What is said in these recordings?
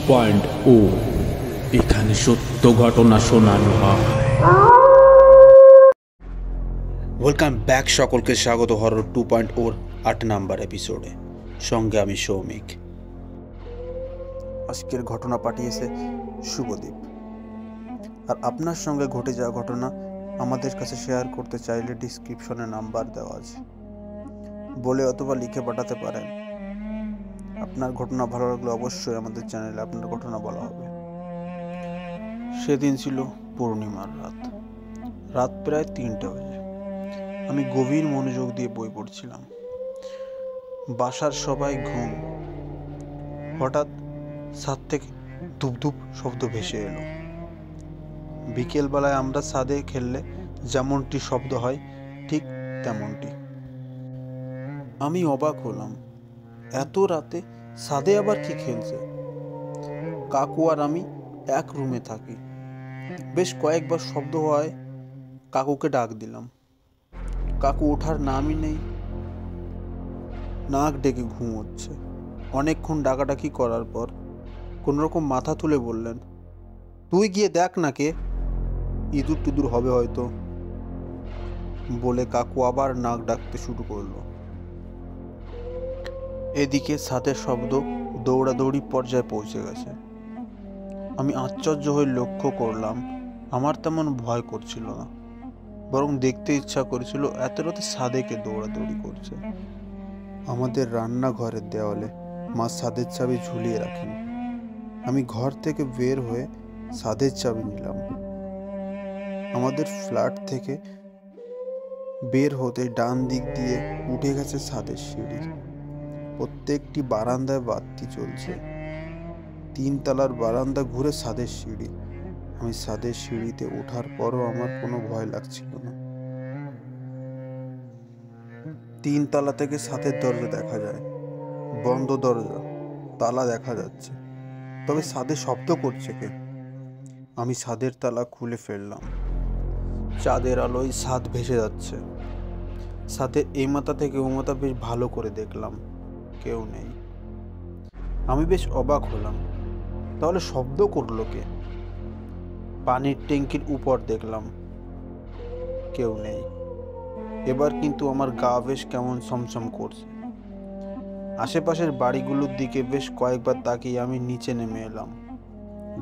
2.0 এখানে সত্য ঘটনা শোনানো হয়। ওয়েলকাম ব্যাক, সকলকে স্বাগত হরর 2.0 8 নাম্বার এপিসোডে। সঙ্গে আমি সৌমিক। আজকের ঘটনা পাঠিয়েছে শুভদীপ। আর আপনার সঙ্গে ঘটে যাওয়া ঘটনা আমাদের কাছে শেয়ার করতে চাইলে ডিসক্রিপশনে নাম্বার দেওয়া আছে, বলে অথবা লিখে পাঠাতে পারেন। আপনার ঘটনা ভালো লাগলে অবশ্যই আমাদের চ্যানেলে আপনার ঘটনা বলা হবে। সেদিন ছিল পূর্ণিমার রাত প্রায় 3টা বাজে। আমি গভীর মনোযোগ দিয়ে বই পড়ছিলাম। বাসার সবাই ঘুম। হঠাৎ ছাদ থেকে ধুপ ধুপ শব্দ ভেসে এলো। বিকেলবেলায় আমরা ছাদে খেললে যেমনটি শব্দ হয় ঠিক তেমনটি। আমি অবাক হলাম, এত রাতে ছাদে আবার কি খেলছে? কাকু আর আমি এক রুমে থাকি। বেশ কয়েকবার শব্দ হয়। কাকুকে ডাক দিলাম, কাকু ওঠার নামই নেই। নাক ডেকে ঘুম হচ্ছে। অনেকক্ষণ ডাকাডাকি করার পর কোনোরকম মাথা তুলে বললেন, তুই গিয়ে দেখ না কে, ইঁদুর টুদুর হবে হয়তো, বলে কাকু আবার নাক ডাকতে শুরু করলো। এদিকে ছাদের শব্দ দৌড়াদৌড়ি পর্যায়ে পৌঁছে গেছে। আমি আশ্চর্য হয়ে লক্ষ্য করলাম, আমার তেমন ভয় করছিল না, বরং দেখতে ইচ্ছা করেছিল এত রাতে ছাদে কে দৌড়াদৌড়ি করছে। আমাদের রান্নাঘরের দেওয়ালে মা ছাদের চাবি ঝুলিয়ে রাখেন। আমি ঘর থেকে বের হয়ে ছাদের চাবি নিলাম। আমাদের ফ্ল্যাট থেকে বের হতে ডান দিক দিয়ে উঠে গেছে ছাদের সিঁড়ি। প্রত্যেকটি বারান্দায় বাতি চলছে। 3 তলার বারান্দা ঘুরে ছাদের সিঁড়ি। আমি ছাদের সিঁড়িতে ওঠার পরও আমার কোনো ভয় লাগছিল না। 3 তলা থেকে ছাদের দরজা দেখা যায়, বন্ধ দরজা, তালা দেখা যাচ্ছে, তবে ছাদে শব্দ করছে কে? আমি ছাদের তালা খুলে ফেললাম। চাঁদের আলোয় ছাদ ভেসে যাচ্ছে। ছাদের এই মাথা থেকে ও মাথা বেশ ভালো করে দেখলাম, কেউ নেই। আমি বেশ অবাক হলাম, তাহলে শব্দ করলো কে? পানির ট্যাঙ্কির উপর দেখলাম, কেউ নেই। এবার কিন্তু আমার গা বেশ কেমন ছমছম করছে। আশেপাশের বাড়িগুলোর দিকে বেশ কয়েকবার তাকিয়ে আমি নিচে নেমে এলাম।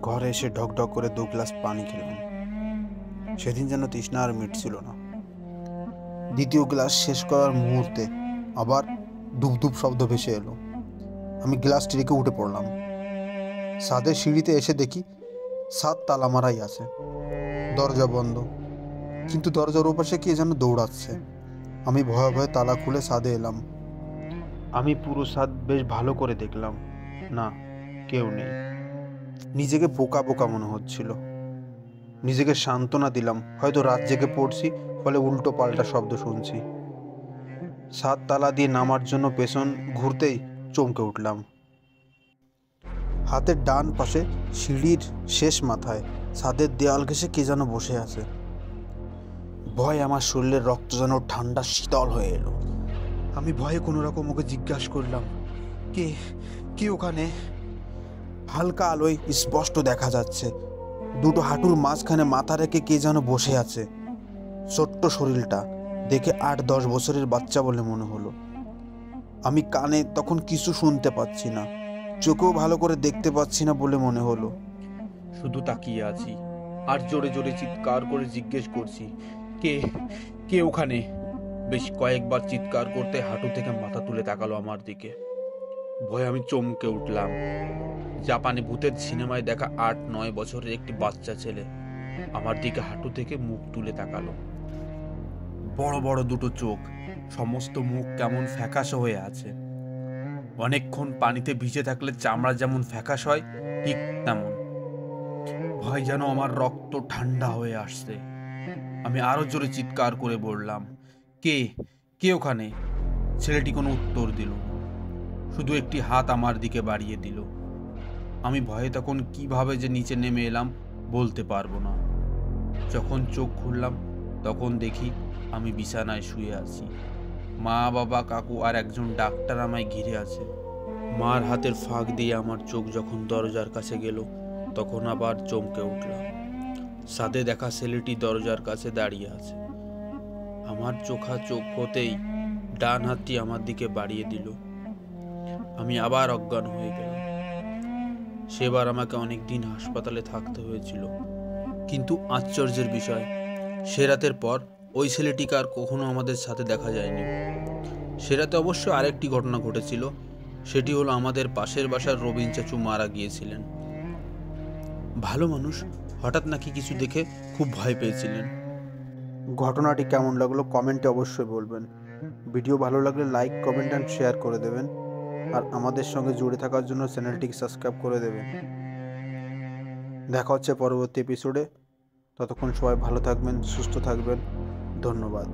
ঘরে এসে ঢকঢক করে 2 গ্লাস পানি খেলাম। সেদিন যেন তৃষ্ণা আর মিটছিল না। দ্বিতীয় গ্লাস শেষ করার মুহূর্তে আবার ধুপ ধুপ শব্দ ভেসে এলো। আমি গ্লাসটি রেখে উঠে পড়লাম। ছাদের সিঁড়িতে এসে দেখি ছাদ তালা মারাই আছে, দরজা বন্ধ, কিন্তু দরজার ওপাশে কে যেন দৌড়াচ্ছে। আমি ভয়ে ভয়ে তালা খুলে ছাদে এলাম। আমি পুরো ছাদ বেশ ভালো করে দেখলাম, না, কেউ নেই। নিজেকে বোকা বোকা মনে হচ্ছিল। নিজেকে সান্ত্বনা দিলাম, হয়তো রাত জেগে পড়ছি, ফলে উল্টো পাল্টা শব্দ শুনছি। ছাদ তালা দিয়ে নামার জন্য পেছন ঘুরতেই চমকে উঠলাম। হাতের ডান পাশে সিঁড়ির শেষ মাথায় ছাদের দেয়াল ঘেঁষে কে যেন বসে আছে। ভয় আমার শরীরের রক্ত যেন ঠান্ডা শীতল হয়ে এলো। আমি ভয়ে কোনো রকম ওকে জিজ্ঞাসা করলাম, কে কে ওখানে? হালকা আলোয় স্পষ্ট দেখা যাচ্ছে দুটো হাঁটুর মাঝখানে মাথা রেখে কে যেন বসে আছে। ছোট্ট শরীরটা দেখে 8-10 বছরের বাচ্চা বলে মনে হলো। আমি কানে তখন কিছু শুনতে পাচ্ছি না, চোখেও ভালো করে দেখতে পাচ্ছি না বলে মনে হলো। শুধু তাকিয়ে আছি আর জোরে জোরে চিৎকার করে জিজ্ঞেস করছি, কে কে ওখানে? বেশ কয়েকবার চিৎকার করতে হাঁটু থেকে মাথা তুলে তাকালো আমার দিকে। ভয়ে আমি চমকে উঠলাম। জাপানি ভূতের সিনেমায় দেখা 8-9 বছরের একটি বাচ্চা ছেলে আমার দিকে হাঁটু থেকে মুখ তুলে তাকালো। বড় বড় দুটো চোখ, সমস্ত মুখ কেমন ফ্যাকাশে হয়ে আছে। অনেকক্ষণ পানিতে ভিজে থাকলে চামড়া যেমন ফ্যাকাশ হয় ঠিক তেমন। ভয় যেন আমার রক্ত ঠান্ডা হয়ে আসছে। আমি আরো জোরে চিৎকার করে বললাম, কে কে ওখানে? ছেলেটি কোনো উত্তর দিল না, শুধু একটি হাত আমার দিকে বাড়িয়ে দিল। আমি ভয়ে তখন কিভাবে যে নিচে নেমে এলাম বলতে পারবো না। যখন চোখ খুললাম তখন দেখি আমি বিছানায় শুয়ে আছি। মা, বাবা, কাকু আর একজন ডাক্তার আমায় ঘিরে আছে। মার হাতের ফাঁক দিয়ে আমার চোখ যখন দরজার কাছে গেল, তখন আবার চমকে উঠলাম। ছাদে দেখা ছেলেটি দরজার কাছে দাঁড়িয়ে আছে। আমার চোখা চোখ হতেই ডান হাতটি আমার দিকে বাড়িয়ে দিল। আমি আবার অজ্ঞান হয়ে গেলাম। সেবার আমাকে অনেক দিন হাসপাতালে থাকতে হয়েছিল। কিন্তু আশ্চর্যের বিষয়, সে রাতের পর ওই ছেলেটিকে আর কখনো আমাদের সাথে দেখা যায়নি। সে রাতে অবশ্য আরেকটি ঘটনা ঘটেছিল। সেটি হলো আমাদের পাশের বাসার রবিন চাচু মারা গিয়েছিলেন। ভালো মানুষ, হঠাৎ নাকি কিছু দেখে খুব ভয় পেয়েছিলেন। ঘটনাটি কেমন লাগলো কমেন্টে অবশ্যই বলবেন। ভিডিও ভালো লাগলে লাইক, কমেন্ট অ্যান্ড শেয়ার করে দেবেন। আর আমাদের সঙ্গে জুড়ে থাকার জন্য চ্যানেলটিকে সাবস্ক্রাইব করে দেবেন। দেখা হচ্ছে পরবর্তী এপিসোডে। ততক্ষণ সবাই ভালো থাকবেন, সুস্থ থাকবেন। ধন্যবাদ।